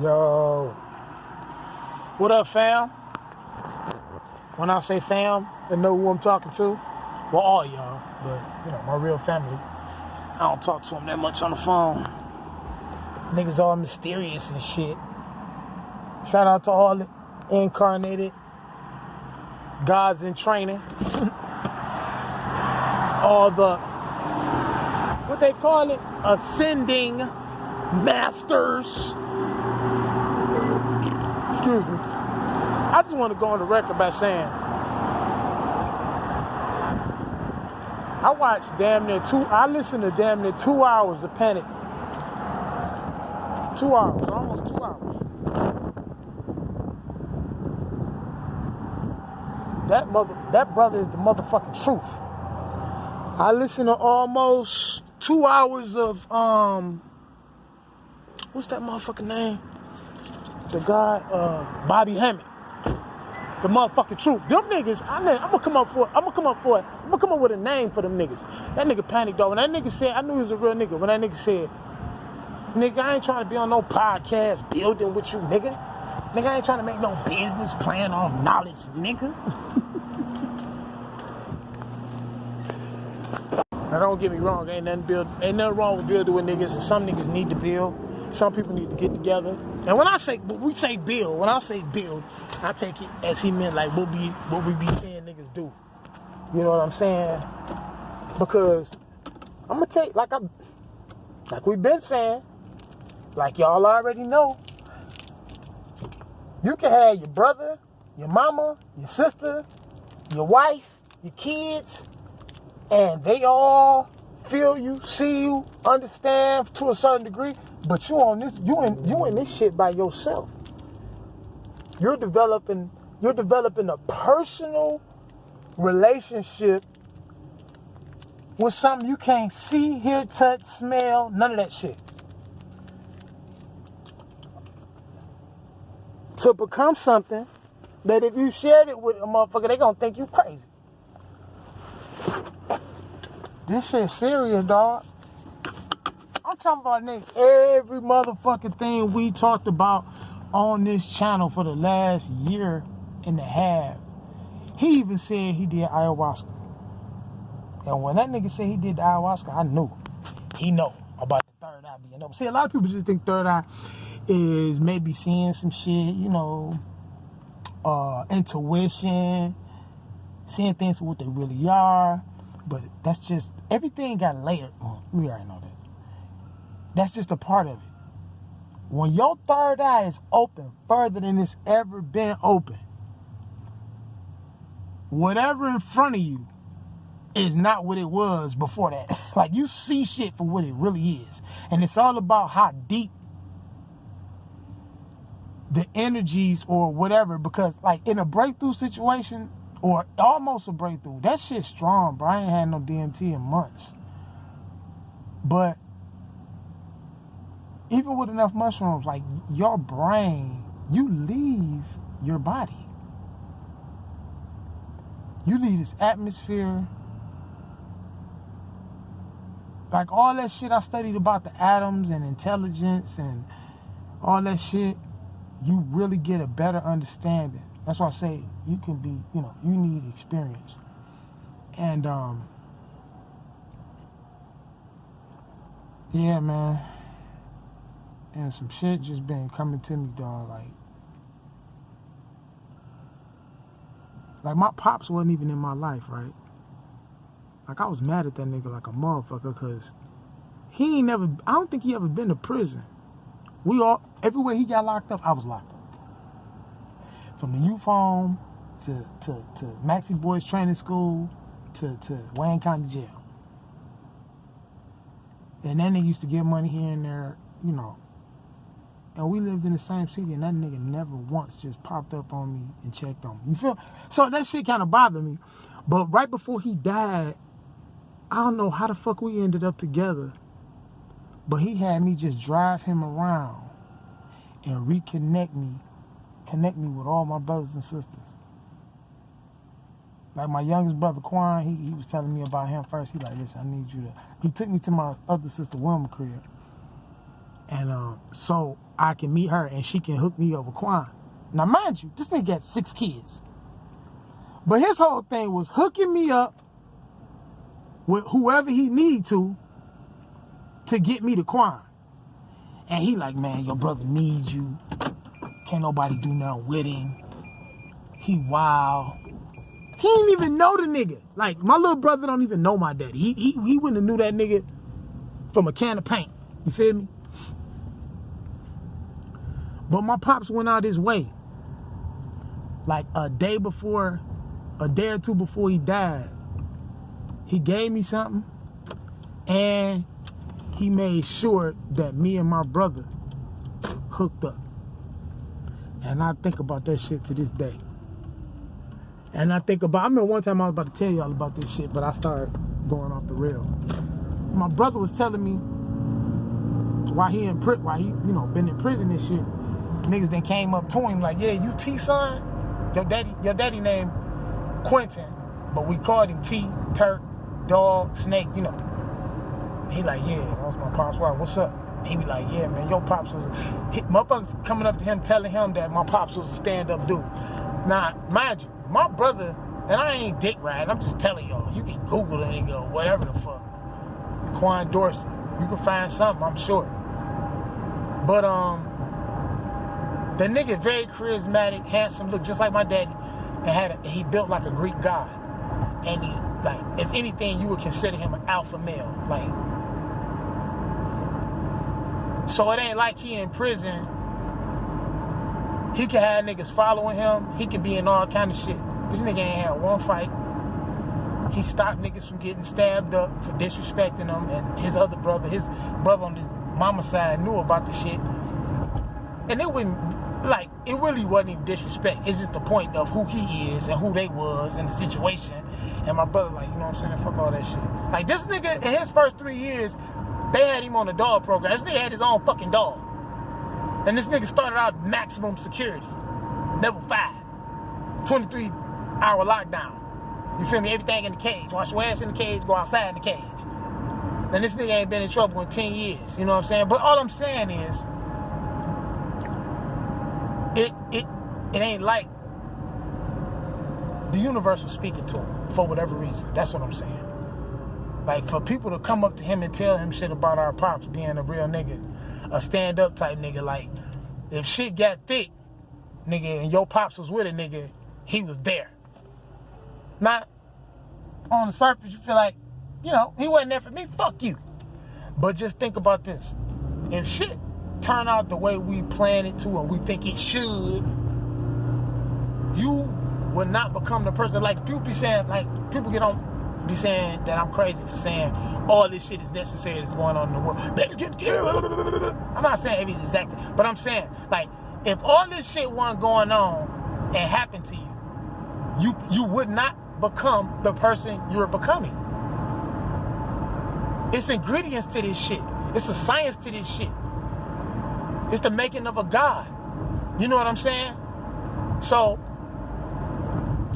Yo, what up, fam? When I say fam, they know who I'm talking to. Well, all y'all, but my real family. I don't talk to them that much on the phone. Niggas all mysterious and shit. Shout out to all the incarnated gods in training. All the, what they call it, ascending masters. Excuse me. I just want to go on the record by saying I listened to damn near 2 hours of Panic. 2 hours, almost 2 hours. That brother is the motherfucking truth. I listened to almost 2 hours of what's that motherfucking name? The guy, Bobby Hammond. The motherfucking truth. Them niggas, I'm gonna come up with a name for them niggas. That nigga Panic, though. When that nigga said, I knew he was a real nigga. When that nigga said, nigga, I ain't trying to be on no podcast building with you, nigga. Nigga, I ain't trying to make no business plan on knowledge, nigga. Now, don't get me wrong. Ain't nothing wrong with building with niggas, and some niggas need to build. Some people need to get together. And when I say build, I take it as he meant like what we be seeing niggas do. You know what I'm saying? Because I'm gonna take like we've been saying, like y'all already know. You can have your brother, your mama, your sister, your wife, your kids, and they all feel you, see you, understand to a certain degree. But you in this shit by yourself. You're developing a personal relationship with something you can't see, hear, touch, smell, none of that shit. To become something that if you shared it with a motherfucker, they gonna think you crazy. This shit serious, dog. I'm talking about, nigga, every motherfucking thing we talked about on this channel for the last year and a half. He even said he did ayahuasca. And when that nigga said he did the ayahuasca, I knew. He know about the third eye being open. See, a lot of people just think third eye is maybe seeing some shit, intuition, seeing things for what they really are. But that's just, everything got layered. We already know that. That's just a part of it. When your third eye is open further than it's ever been open, whatever in front of you is not what it was before that. Like, you see shit for what it really is. And it's all about how deep the energies or whatever, because like in a breakthrough situation or almost a breakthrough, that shit's strong, bro. I ain't had no DMT in months. But even with enough mushrooms, like your brain, you leave your body. You leave this atmosphere. Like all that shit I studied about the atoms and intelligence and all that shit, you really get a better understanding. That's why I say you can be, you need experience. And, yeah, man. And some shit just been coming to me, dog. Like my pops wasn't even in my life, right? Like, I was mad at that nigga like a motherfucker, because I don't think he ever been to prison. Everywhere he got locked up, I was locked up. From the youth home to Maxie Boys Training School to Wayne County Jail. And that nigga used to get money here and there, And we lived in the same city, and that nigga never once just popped up on me and checked on me. You feel? So that shit kind of bothered me. But right before he died, I don't know how the fuck we ended up together, but he had me just drive him around and connect me with all my brothers and sisters. Like my youngest brother, Quan, he was telling me about him first. He like, listen, I need you to... He took me to my other sister, Wilma, crib. And so I can meet her and she can hook me up with Quan. Now, mind you, this nigga got 6 kids. But his whole thing was hooking me up with whoever he need to get me to Quan. And he like, man, your brother needs you. Can't nobody do nothing with him. He wild. He didn't even know the nigga. Like, my little brother don't even know my daddy. He wouldn't have knew that nigga from a can of paint. You feel me? But my pops went out his way. Like a day or two before he died, he gave me something and he made sure that me and my brother hooked up. And I think about that shit to this day. And I remember one time I was about to tell y'all about this shit, but I started going off the rail. My brother was telling me while he been in prison and shit, niggas then came up to him like, yeah, you T son? Your daddy named Quentin, but we called him T, Turk, Dog, Snake, you know. He like, yeah, that was my pops. Wow, what's up? He be like, yeah, man, your pops was motherfuckers coming up to him telling him that my pops was a stand-up dude. Now, mind you, my brother, and I ain't dick riding, I'm just telling y'all, you can Google it and go, whatever the fuck. Quan Dorsey. You can find something, I'm sure. But the nigga very charismatic, handsome, looked just like my daddy, and he built like a Greek god. And he, like, if anything, you would consider him an alpha male. Like, so it ain't like he in prison. He could have niggas following him. He could be in all kind of shit. This nigga ain't had one fight. He stopped niggas from getting stabbed up for disrespecting him, and his brother on his mama side knew about the shit. And it really wasn't even disrespect. It's just the point of who he is and who they was and the situation. And my brother like, you know what I'm saying? Fuck all that shit. Like, this nigga, in his first 3 years, they had him on the dog program. This nigga had his own fucking dog. And this nigga started out maximum security. Level 5. 23-hour lockdown. You feel me? Everything in the cage. Wash your ass in the cage, go outside in the cage. And this nigga ain't been in trouble in 10 years. You know what I'm saying? But all I'm saying is, it ain't like the universe was speaking to him for whatever reason. That's what I'm saying. Like, for people to come up to him and tell him shit about our pops being a real nigga, a stand-up type nigga, like, if shit got thick, nigga, and your pops was with a nigga, he was there. Not on the surface, you feel like, you know, he wasn't there for me, fuck you. But just think about this. If shit turn out the way we plan it to and we think it should, you will not become the person. Like, people be saying, like, people be saying that I'm crazy for saying all this shit is necessary that's going on in the world. Baby's getting killed. I'm not saying everything exactly, but I'm saying, like, if all this shit wasn't going on and happened to you, you would not become the person you're becoming. It's ingredients to this shit. It's a science to this shit. It's the making of a god. You know what I'm saying? So,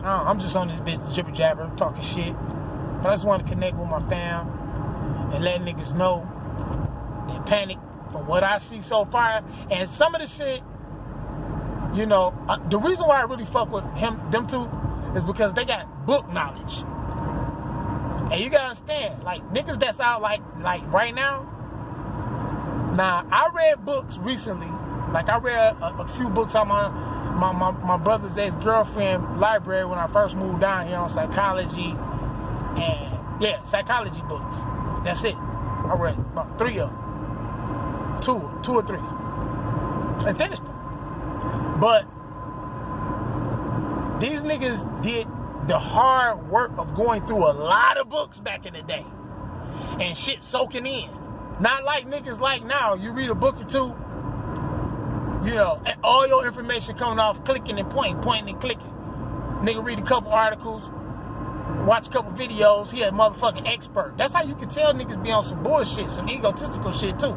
I'm just on this bitch jibber jabber, talking shit. But I just want to connect with my fam and let niggas know they panic from what I see so far. And some of the shit, you know, the reason why I really fuck with them two is because they got book knowledge. And you gotta understand, like, niggas that's out like right now. Now, I read books recently. Like, I read a few books on my brother's ex-girlfriend library when I first moved down here on psychology. And, yeah, psychology books. That's it. I read about 3 of them. Two or 3. And finished them. But these niggas did the hard work of going through a lot of books back in the day. And shit soaking in. Not like niggas like now. You read a book or two, you know, and all your information coming off clicking and pointing and clicking. Nigga read a couple articles, watch a couple videos, he a motherfucking expert. That's how you can tell niggas be on some bullshit, some egotistical shit too.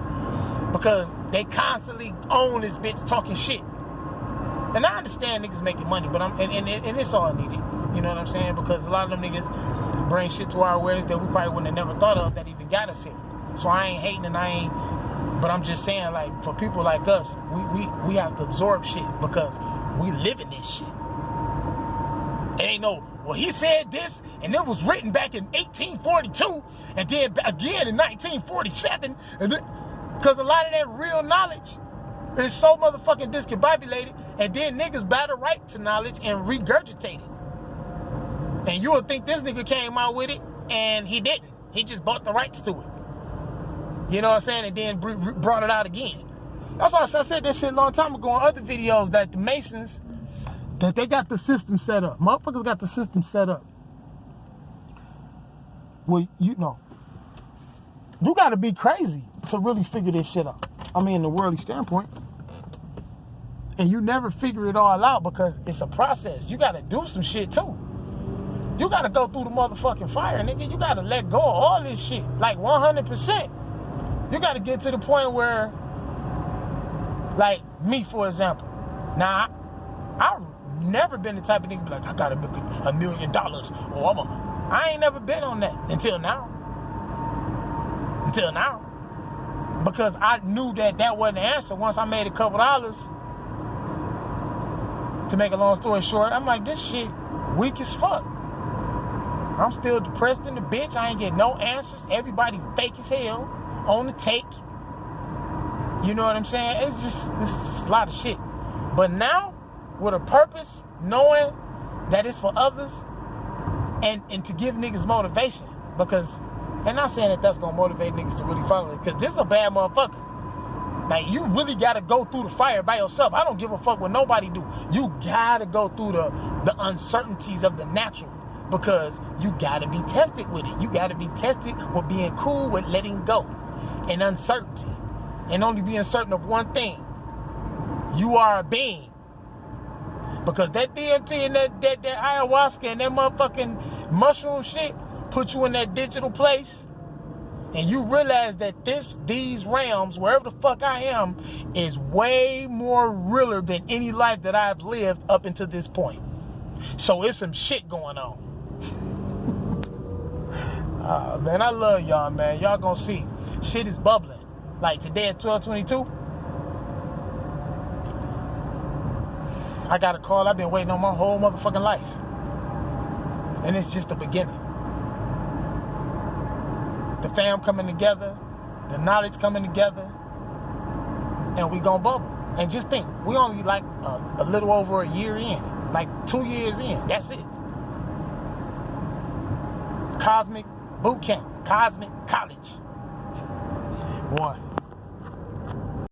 Because they constantly own this bitch talking shit. And I understand niggas making money, but and it's all needed. You know what I'm saying? Because a lot of them niggas bring shit to our awareness that we probably wouldn't have never thought of that even got us here. So I ain't hating and I ain't But I'm just saying, like, for people like us, we have to absorb shit because we live in this shit. It ain't no, well, he said this, and it was written back in 1842, and then again in 1947, and because a lot of that real knowledge is so motherfucking discombobulated, and then niggas battle right to knowledge and regurgitate it. And you would think this nigga came out with it, and he didn't. He just bought the rights to it. You know what I'm saying? And then brought it out again. That's why I said that shit a long time ago on other videos, that the Masons, that they got the system set up. Motherfuckers got the system set up. Well, you know, you got to be crazy to really figure this shit out. I mean, in the worldly standpoint. And you never figure it all out because it's a process. You got to do some shit too. You got to go through the motherfucking fire, nigga. You got to let go of all this shit. Like 100%. You got to get to the point where, like me, for example. Now, I've never been the type of nigga to be like, I got to make $1 million. Or I ain't never been on that until now. Until now. Because I knew that that wasn't the answer. Once I made a couple dollars, to make a long story short, I'm like, this shit weak as fuck. I'm still depressed in the bitch. I ain't getting no answers. Everybody fake as hell on the take. You know what I'm saying? It's a lot of shit. But now, with a purpose, knowing that it's for others, and to give niggas motivation. Because, and not saying that that's gonna motivate niggas to really follow it, because this is a bad motherfucker. Like, you really gotta go through the fire by yourself. I don't give a fuck what nobody do. You gotta go through the uncertainties of the natural, because you gotta be tested with it. You gotta be tested with being cool with letting go and uncertainty, and only being certain of one thing: you are a being. Because that DMT and that ayahuasca and that motherfucking mushroom shit put you in that digital place, and you realize that these realms, wherever the fuck I am, is way more realer than any life that I've lived up until this point. So it's some shit going on. Man, I love y'all, man. Y'all gonna see. Shit is bubbling. Like, today is 12/22. I got a call I've been waiting on my whole motherfucking life. And it's just the beginning. The fam coming together, the knowledge coming together, and we gonna bubble. And just think, we only like a little over a year in, like 2 years in. That's it. Cosmic boot camp, cosmic college. One.